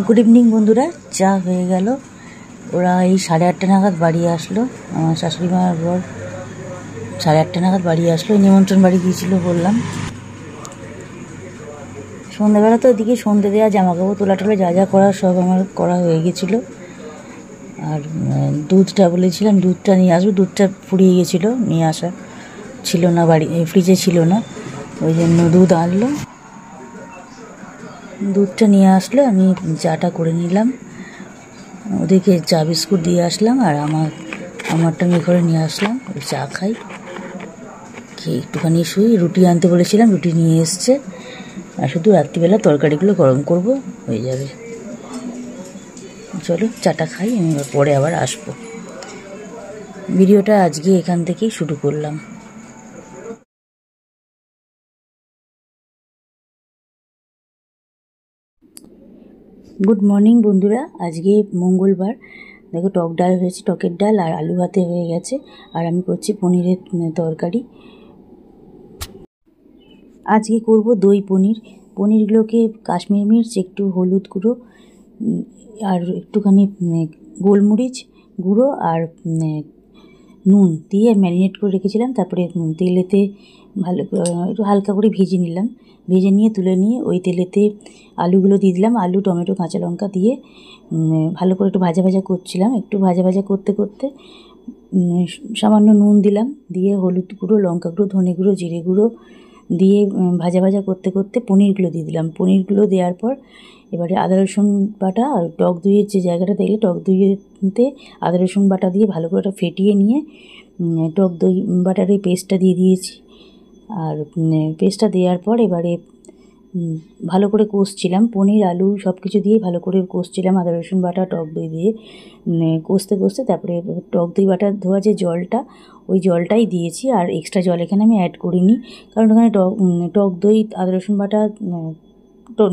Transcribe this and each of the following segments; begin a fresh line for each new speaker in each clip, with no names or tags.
Good evening বন্ধুরা, চা হয়ে গেল। ওরা এই 8:30 নাগাদ বাড়ি আসলো। আমার শাশুড়ি মার বর 8:30 নাগাদ বাড়ি আসলো। নিমন্ত্রণ বাড়ি গিয়েছিল বললাম। সন্ধ্যাবেলা তো ওদিকে সন্ধ্যে দেওয়া, জামা কাপড় তোলা টোলা যা যা করার সব আমার করা হয়ে গেছিলো। আর দুধটা বলেছিলাম দুধটা নিয়ে আসবো, দুধটা ফুরিয়ে গেছিলো, নিয়ে আসা ছিল না, বাড়ি ফ্রিজে ছিল না, ওই জন্য দুধ আনলো। দুধটা নিয়ে আসলো, আমি চাটা করে নিলাম, ওদেরকে চা বিস্কুট দিয়ে আসলাম, আর আমারটা আমি করে নিয়ে আসলাম। চা খাই, খেয়ে একটুখানি শুই। রুটি আনতে বলেছিলাম, রুটি নিয়ে এসছে, আর শুধু রাত্রিবেলা তরকারিগুলো গরম করব, হয়ে যাবে। চলো চাটা খাই, আমি পরে আবার আসবো। ভিডিওটা আজকে এখান থেকেই শুরু করলাম। গুড মর্নিং বন্ধুরা, আজকে মঙ্গলবার। দেখো টক ডাল হয়েছে, টকের ডাল আর আলু ভাতে হয়ে গেছে, আর আমি করছি পনিরের তরকারি। আজকে করব দই পনির। পনিরগুলোকে কাশ্মীরি মির্চ, একটু হলুদ গুঁড়ো আর একটুখানি গোলমরিচ গুঁড়ো আর নুন দিয়ে ম্যারিনেট করে রেখেছিলাম। তারপরে তেলেতে ভালো একটু হালকা করে ভেজে নিলাম, ভেজে নিয়ে তুলে নিয়ে ওই তেলেতে আলুগুলো দিয়ে দিলাম। আলু, টমেটো, কাঁচা লঙ্কা দিয়ে ভালো করে একটু ভাজা ভাজা করছিলাম। একটু ভাজা ভাজা করতে করতে সামান্য নুন দিলাম, দিয়ে হলুদ গুঁড়ো, লঙ্কা গুঁড়ো, ধনে গুঁড়ো, জিরে গুঁড়ো দিয়ে ভাজা ভাজা করতে করতে পনিরগুলো দিয়ে দিলাম। পনিরগুলো দেওয়ার পর এবারে আদা রসুন বাটা আর টক দইয়ের যে জায়গাটা দেখলে, টক দইতে আদা রসুন বাটা দিয়ে ভালো করে ওটা ফেটিয়ে নিয়ে টক দই বাটার এই পেস্টটা দিয়ে দিয়েছি। আর পেস্টটা দেওয়ার পর এবারে ভালো করে কষছিলাম, পনির আলু সব কিছু দিয়ে ভালো করে কষছিলাম, আদা রসুন বাটা টক দই দিয়ে কষতে কষতে তারপরে টক দই বাটা ধোয়া যে জলটা, ওই জলটাই দিয়েছি। আর এক্সট্রা জল এখানে আমি অ্যাড করিনি, কারণ ওখানে টক দই, আদা রসুন বাটা,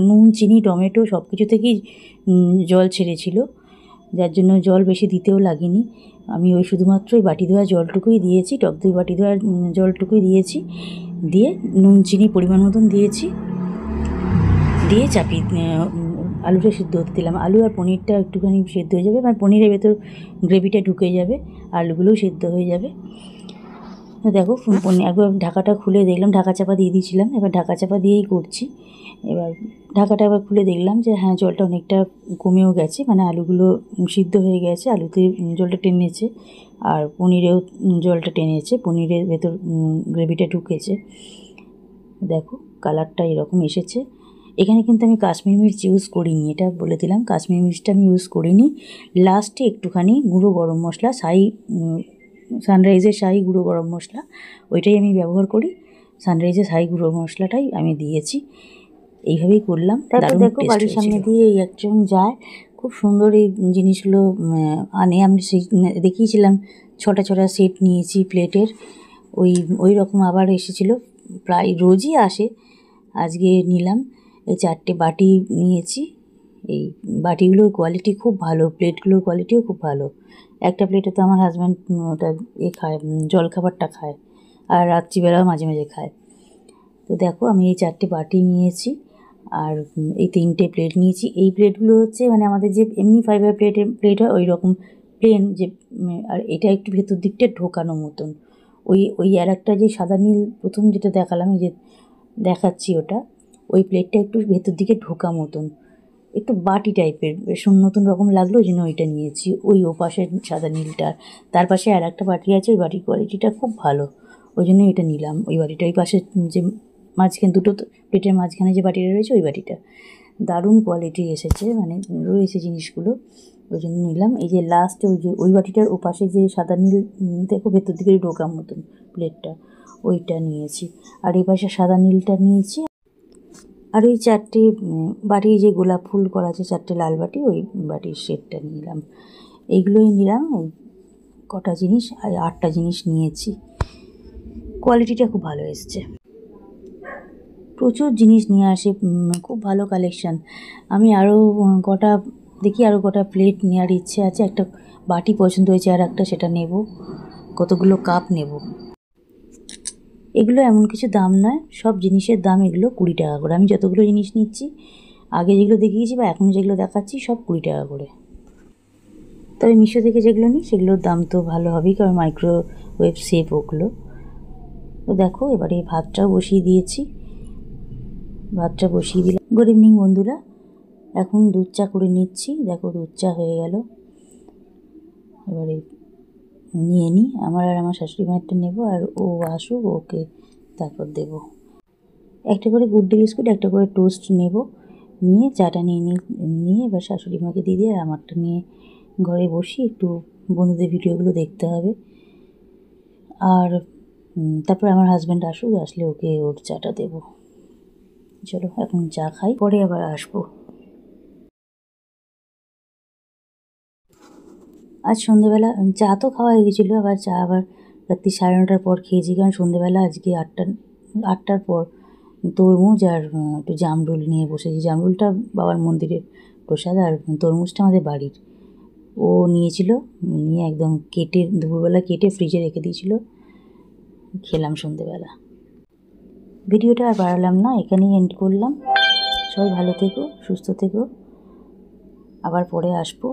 নুন, চিনি, টমেটো সব কিছু থেকেই জল ছেড়েছিল, যার জন্য জল বেশি দিতেও লাগেনি। আমি ওই শুধুমাত্র ওই বাটি ধোয়া জলটুকুই দিয়েছি, টক দই বাটি ধোয়া জলটুকুই দিয়েছি, দিয়ে নুন চিনি পরিমাণ মতন দিয়েছি, দিয়ে চাপিয়ে আলুটা সিদ্ধ হতে দিলাম। আলু আর পনিরটা একটুখানি সিদ্ধ হয়ে যাবে, মানে পনিরের ভেতর গ্রেভিটা ঢুকে যাবে, আলুগুলোও সিদ্ধ হয়ে যাবে। দেখো একবার ঢাকাটা খুলে দেখলাম, ঢাকা চাপা দিয়ে দিয়েছিলাম, এবার ঢাকা চাপা দিয়েই করছি। এবার ঢাকাটা একবার খুলে দেখলাম যে হ্যাঁ, জলটা অনেকটা কমেও গেছে, মানে আলুগুলো সিদ্ধ হয়ে গেছে, আলুতে জলটা টেনেছে আর পনিরেও জলটা টেনেছে, পনিরের ভেতর গ্রেভিটা ঢুকেছে। দেখো কালারটা এরকম এসেছে। এখানে কিন্তু আমি কাশ্মীরি মির্চ ইউজ করিনি, এটা বলে দিলাম, কাশ্মীরি মির্চটা আমি ইউজ করিনি। লাস্টে একটুখানি গুঁড়ো গরম মশলা, সানরাইজের শাহি গুঁড়ো গরম মশলা, ওইটাই আমি ব্যবহার করি। সানরাইজের শাহি গুঁড়ো মশলাটাই আমি দিয়েছি। এইভাবেই করলাম। তারপর দেখো বাড়ির সামনে দিয়ে এই একজন যায়, খুব সুন্দর এই জিনিসগুলো আনে। আমি দেখিয়েছিলাম 6টা সেট নিয়েছি প্লেটের, ওই রকম আবার এসেছিল, প্রায় রোজই আসে। আজকে নিলাম এই 4টে বাটি নিয়েছি। এই বাটিগুলোর কোয়ালিটি খুব ভালো, প্লেটগুলোর কোয়ালিটিও খুব ভালো। একটা প্লেটে তো আমার হাজব্যান্ড ওটা খায়, জলখাবারটা খায়, আর রাত্রিবেলাও মাঝে মাঝে খায়। তো দেখো আমি এই 4টে বাটি নিয়েছি, আর এই 3টে প্লেট নিয়েছি। এই প্লেটগুলো হচ্ছে মানে আমাদের যে এমনি ফাইবার প্লেট হয় ওই রকম প্লেন, যে আর এটা একটু ভেতর দিকটা ঢোকানো মতন। ওই আর একটা যে সাদা নীল প্রথম যেটা দেখালাম, এই যে দেখাচ্ছি ওটা, ওই প্লেটটা একটু ভেতর দিকে ঢোকা মতন, একটু বাটি টাইপের, বেশ নতুন রকম লাগলো, ওই জন্য ওইটা নিয়েছি। ও পাশের সাদা নীলটার, তার পাশে আর একটা বাটি আছে, ওই বাটির কোয়ালিটিটা খুব ভালো, ওই জন্য এটা নিলাম। ওই বাটিটা, ওই পাশে যে মাঝখানে দুটো প্লেটের মাঝখানে যে বাটিটা রয়েছে, ওই বাটিটা দারুণ কোয়ালিটি এসেছে, মানে রয়েছে জিনিসগুলো, ওই জন্য নিলাম। এই যে লাস্টে ওই বাটিটার ও পাশে যে সাদা নীল দেখো ভেতর দিকে ঢোকার মতন প্লেটটা, ওইটা নিয়েছি। আর এই পাশে সাদা নীলটা নিয়েছি। আর ওই 4টে বাটি যে গোলাপ ফুল করা আছে, 4টে লাল বাটি, ওই বাটির সেটটা নিলাম। এইগুলোই নিলাম, কটা জিনিস, আর 8টা জিনিস নিয়েছি। কোয়ালিটিটা খুব ভালো এসছে, প্রচুর জিনিস নিয়ে আসে, খুব ভালো কালেকশান। আমি আরও কটা প্লেট নেওয়ার ইচ্ছে আছে। একটা বাটি পছন্দ হয়েছে, আর একটা সেটা নেব, কতগুলো কাপ নেব। এগুলো এমন কিছু দাম নয়, সব জিনিসের দাম এগুলো 20 টাকা করে। আমি যতগুলো জিনিস নিচ্ছি আগে যেগুলো দেখিয়েছি বা এখন যেগুলো দেখাচ্ছি সব 20 টাকা করে। তবে মিশো থেকে যেগুলো নিই সেগুলোর দাম তো ভালো হবেই, কারণ মাইক্রোওয়েভ সেফ ওগুলো। তো দেখো এবারে ভাতটাও বসিয়ে দিয়েছি, ভাতটা বসিয়ে দিলাম। গুড ইভিনিং বন্ধুরা, এখন দুধ চা করে নিচ্ছি। দেখো দুধ চা হয়ে গেল, এবারে নিয়ে নিই। আমার আর আমার শাশুড়ি মায়েরটা নেবো, আর ও আসুক ওকে তারপর দেবো। একটা করে গুড ডে বিস্কুট, একটা করে টোস্ট নেব, নিয়ে চাটা নিয়ে এবার শাশুড়ি মাকে দিয়ে দিয়ে আমারটা নিয়ে ঘরে বসি, একটু বন্ধুদের ভিডিওগুলো দেখতে হবে। আর তারপর আমার হাজব্যান্ড আসলে ওকে ওর চাটা দেবো। চলো এখন চা খাই, পরে আবার আসবো। আজ সন্ধেবেলা চা তো খাওয়া হয়ে গেছিলো, আবার চা আবার রাত্রি 9:30টার পর খেয়েছি, কারণ সন্ধেবেলা আজকে 8টার পর তরমুজ আর একটু জামরুল নিয়ে বসেছি। জামরুলটা বাবার মন্দিরের প্রসাদ, আর তরমুজটা আমাদের বাড়ির। ও নিয়েছিল, নিয়ে একদম দুপুরবেলা কেটে ফ্রিজে রেখে দিয়েছিল, খেলাম সন্ধেবেলা। ভিডিওটা আর বাড়ালাম না, এখানেই এন্ড করলাম। সবাই ভালো থেকো, সুস্থ থেকো, আবার পরে আসবো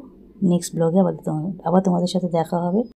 নেক্সট ব্লগে। আবার তোমাদের সাথে দেখা হবে।